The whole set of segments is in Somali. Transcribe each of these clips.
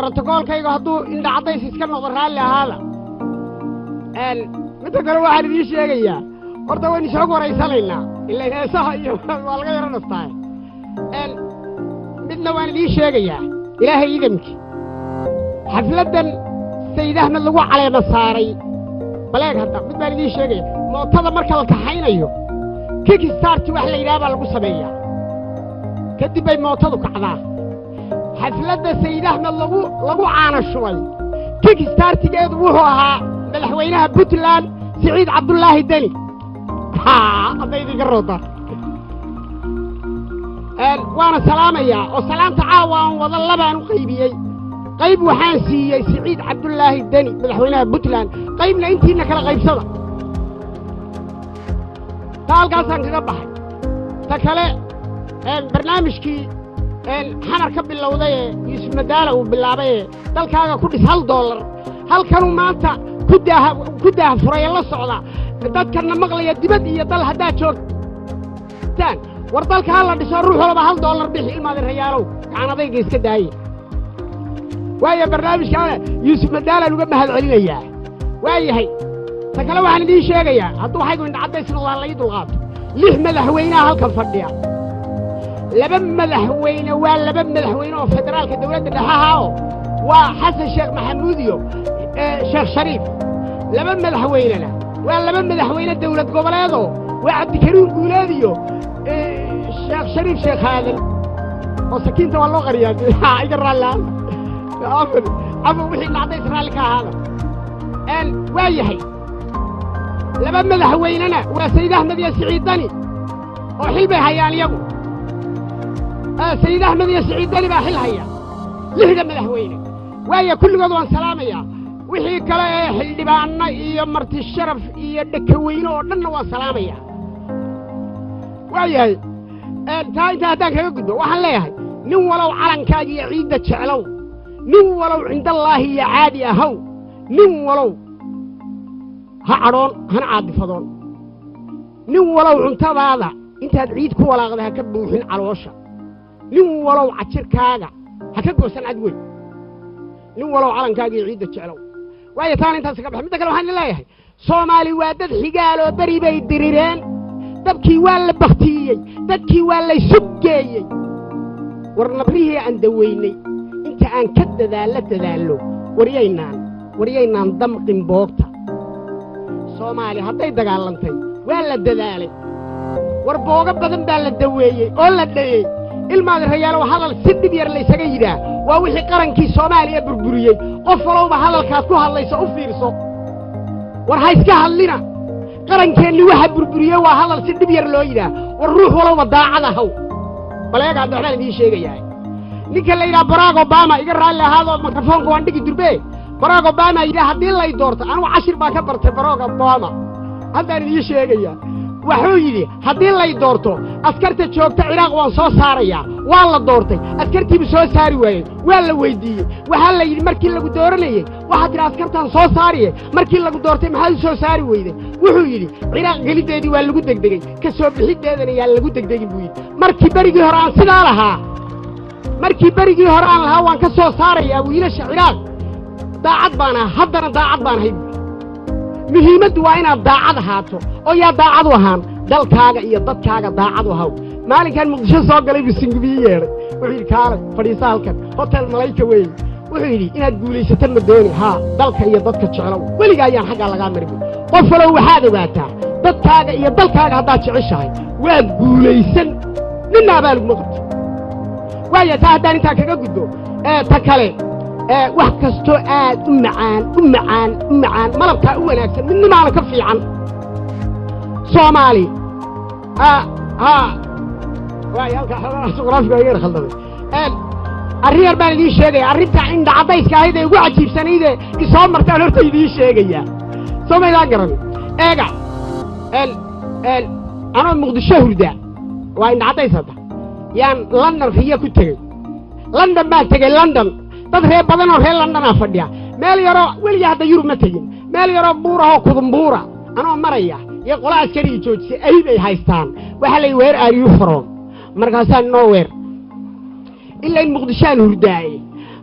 بروتوكول هدو إن عطيس يسكن نظرها لي هذا متى قالوا واحد يشيء horta waan isoo qoraysanayna ilaa heesaha iyo walga yaranastay midna waan idin sheegayaa ilaahay idinki xafladan sayid ahmed lagu caleema saaray baleeg hadda mid baan idin sheegay mootada marka la kaxaynayo kickstart wax la yiraahdo lagu sameeyaa kadib ay mootadu kacdaa xaflada sayid ahmed lagu caana shubay kickstart-geedu wuxuu ahaa madaxweynaha Puntland Saciid Cabdullaahi Deni أبيدي قرطة وأنا سلامية وسلام تعاون وظل بان قيبي قيب وحانسي سعيد عبد الله الدني مدحوينها بوتلان قيبنا انتي انك لغيب صدا تعال قاسان كقبح تكالي برنامجكي حنر كب اللوضية يوسف مدالة وباللعبية دالك هذا كل $1 هل كانوا مانتا كدها فريا الله الصعودة dadka maqlaya dibad iyo dal hadaa joogtaan war dalka hal la dhiso ruux walba $1 bixi ilmaad reeyaalow kaanadayga iska daayay waaya barnaamijka Yusuf Madaala uga mahad celinaya waayahay takala waxaan idin sheegayaa haduu waxay go'in cadaysna waa la idulqaato 6 madaxweynaha halkan fadhiya 2 madaxweyne waa 2 madaxweyne oo federaalka dawladda dhaxaha waa Xasan Sheekh Maxamuud iyo Sheekh Shariif 2 madaxweynena ولا من مدحوين الدولة قبلاده وعبد كريم قولاديو الشيخ شريف شيخ هذا وسكينة والله غريان يقرر الله عفوا وحي نعطي سرالك هذا وايحي لما مدحويننا وسيد أحمد يا سعيد دني وحل بها يعني يبو سيد أحمد يا سعيد دني بحل هيا لهذا مدحوينه ويا كل قضوان سلامية wixii kale xildhibaanna iyo marti sharaf iyo dhakaweyno oo dhan waa salaamaya waayay inta hadaan kaga gudbo waxaan leeyahay nin walaw calankaaga iyo ciidda jeclow nin walaw cinda Ilaahi ya caadi ahaw nin walaw ha caroon hana caadifadoon nin walaw cuntadaada intaad ciid ku walaaqday ka buuxin caloosha nin walaw cajirkaaga ha ka goosan adwey nin walaw calankaaga iyo ciidda jeclow waayo taan intaas ka baxay mid kale waxaan leeyahay Soomaali waa dad xigaal oo bari bay dirireen dadkii waa la baqtiyay dadkii waa la sugeeyay warnabrihii aan daweynay inta aan ka dadaalo wariyaynaan damqin boogta Soomaali hadday dagaalantay waa la dadaalay war booga badan baa la daweeyay oo la dhayay ilmaad reeyaal waxa hadal si dib yar la isaga yiraa waa wixii qarankii Soomaaliya burburiyay qof walba hadalkaas ku hadlayso u fiirso war ha iska hadlina qarankeeni waxa burburiyay waa hadal si dib yar loo yiraa war ruux walba daacada haw baleega hadaan idin sheegayaa ninka la yiraahdo Barack Obama iga raali ahaado mikrofoonka waan dhigi durbe Barack Obama yiraahdo hadii la doorto anigu 10 baa ka bartay Barack Obama hadaan idin sheegayaa wuxuu yiri hadii la doorto askarta joogta Ciraaq waan soo saaraya waa la doortay askartii soo saari waayay waa la weydiiyay waxa la yiri markii lagu dooranayay waxa tira askartan soo saariyay markii lagu doortay maxay soo saari weyday wuxuu yiri Ciraaq galideedii waa lagu degdegay ka soo bixideedana yaa lagu degdegay buu yiri markii barigii hore aan sidaa lahaa waan ka soo saaraya wiilasha Ciraaq daacad baana haddana daacad baan hay muhiimadu waa inaad daacad ahaato oo yaa daacad u ahaan dalkaaga iyo dadkaaga daacad u ahaw maalinkan Muqdisho soo galay bisingubiye yeeray wuxuu kaalay fadhiisa halkan hotel Malayka weey wuxuu yiri inaad guulaysato ma dooni dalka iyo dadka jecel waliga ayaan xagga laga marin qof walow waxaad ogaataa dadkaaga iyo dalkaaga haddaad jeceshahay waad guulaysan ninna baa lagu qabto waaya taa haddaan intaa kaga gudbo ta kale wax kasto aad u macaan malabka u wanaagsan midna ma ka fiican Soomaali waay halka xalada suqraafiga ay khaldaday arriyar baan idin sheegay arrinta inda cadayska ahayd ee ugu cajiibsanayd isoo martaan horta idin sheegaya Soomaaliya garan eega ana Muqdisho hurda waa inda cadaysada yaan London riya ku tagay London baa tagay London dad reer badan oo reer London ah fadhiya meel yaro waliga hadda Yurub ma tagin meel yaro buuraha kudumbuura anoo maraya iyo qola askari joojisay ay bay haystaan waxa la weer are you from markaasaan nowhere illa in Muqdisho hurdaay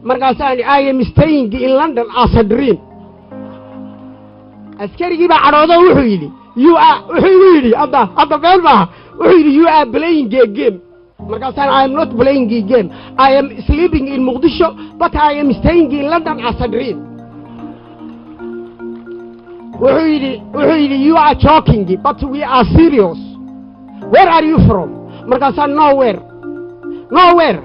markaasaan I am staying in London as a dream askarigii baa cadhoodo wuxuu yidhi wuxuu yidhi hadda been maaha wuxuu yidhi you are playing a game markaasaan I am not playing a game I am sleeping in Muqdisho but I am staying in London as a dream wuxuu yidhi you are joking but we are serious where are you from markaasaan nowhere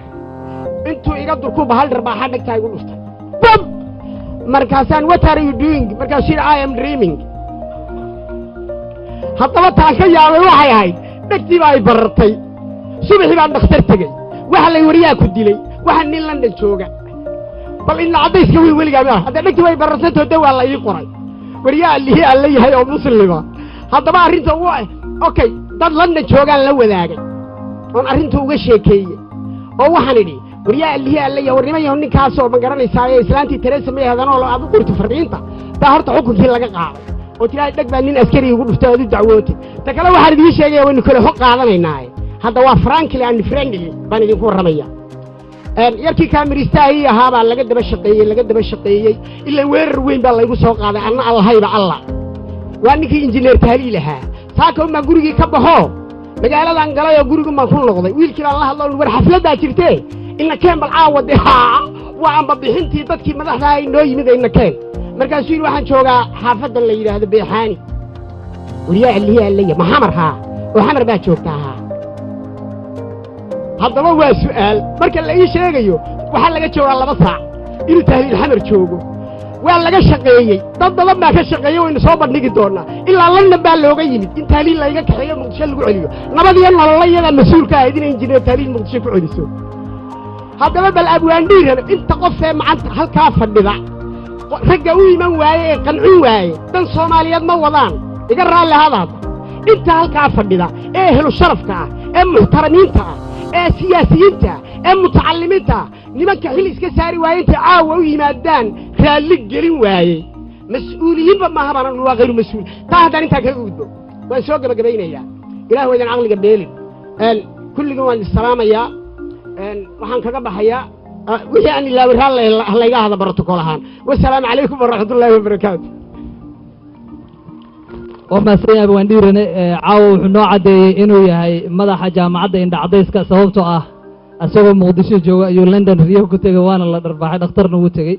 intuu iga durkuba hal dharbaaxa dhagtaa igu dhuftay bam markaasaan what are you doing markaasuu yidhi I am dreaming haddaba taan ka yaabay waxay ahayd dhegtii baa ay barartay subaxii baan dhakhtar tegey waxa lay wariyaa ku dilay waxa nin London jooga bal in cadayska weligaa ma hadda dhegtii way barartay dawaa la ii qoray wariyaa lihi alla yahay oo muslima haddaba arrinta okay dad London joogaan la wadaagay oon arrinta uga sheekeeyey oo waxaan idhi wariyaa lihi alla yahay warnimayo ninkaas oo ma garanaysaa islaantii Teresa ma yahadan oo aad u qorto farqiinta taa horta xukunkii laga qaaday oo tiraa dhag baa nin askari ugu dhuftay oo dacwootay ta kale waxaan idin sheegay waan kala xog qaadanaynaa hadda waa frankly and friendly baan idin ku waramaya yarkii kaamiristaahi ahaa baa laga daba shaqeeyey ilaa weerar weyn baa laygu soo qaaday anna allahayba allah waa ninkii injineer tahliil ahaa saaka uma gurigii ka baxo magaaladan galay oo guriga ma ku noqday wiilkii baa la hadlay war xafladda jirtay inna keen bal caawade waa amba bixintii dadkii madaxda ay noo yimid inna keen markaasuu waxaan joogaa xaafadan la yiraahdo Beexaani wariyaa aliya aliya maxamar oo xamar baa joogtaa haddaba waa su'aal marka la ii sheegayo waxa laga joogaa 2 saac inuu tahliil xamar joogo waa laga shaqeeyay dad badan baa ka shaqeeyay oo soo bandhigi doona ilaa London baa looga yimid in tahliil laga kaxeeyo Muqdisho lagu celiyo nabadiyo nololayada mas'uulka ah in injineer tahliil Muqdisho ku celiso haddaba bal abwaandiirana inta qof ee macanta halkaa fadhida ragga u iman waaye qancin waaye dan Soomaaliyeed ma wadaan iga raali hadaad inta halkaa fadhida ee helo sharafka ah ee muxtaramiinta ah ee siyaasiyiinta ee mutacallimiinta nimanka xil iska saari waayeen caawa u yimaadaan raali gelin waaye mas'uuliyiin ma habaran waa غير mas'uul taa hadan inta ka gudbo waan soo gabagabeynaya ilaahay wadan aqliga beelin kulliga waan salaamaya waxaan kaga baxaya wixii aan ilaa waraal la hada protocol ahaan wassalaamu calaykum waraxmatullaahi wabarakaatuh وما سياب وانديرنا عاو نوع عدي إنه يهي مدح جامعة إن عديسك سببته أسوأ مقدسي جوا يو لندن ريو كتير وانا الله درباح دكتور نوتي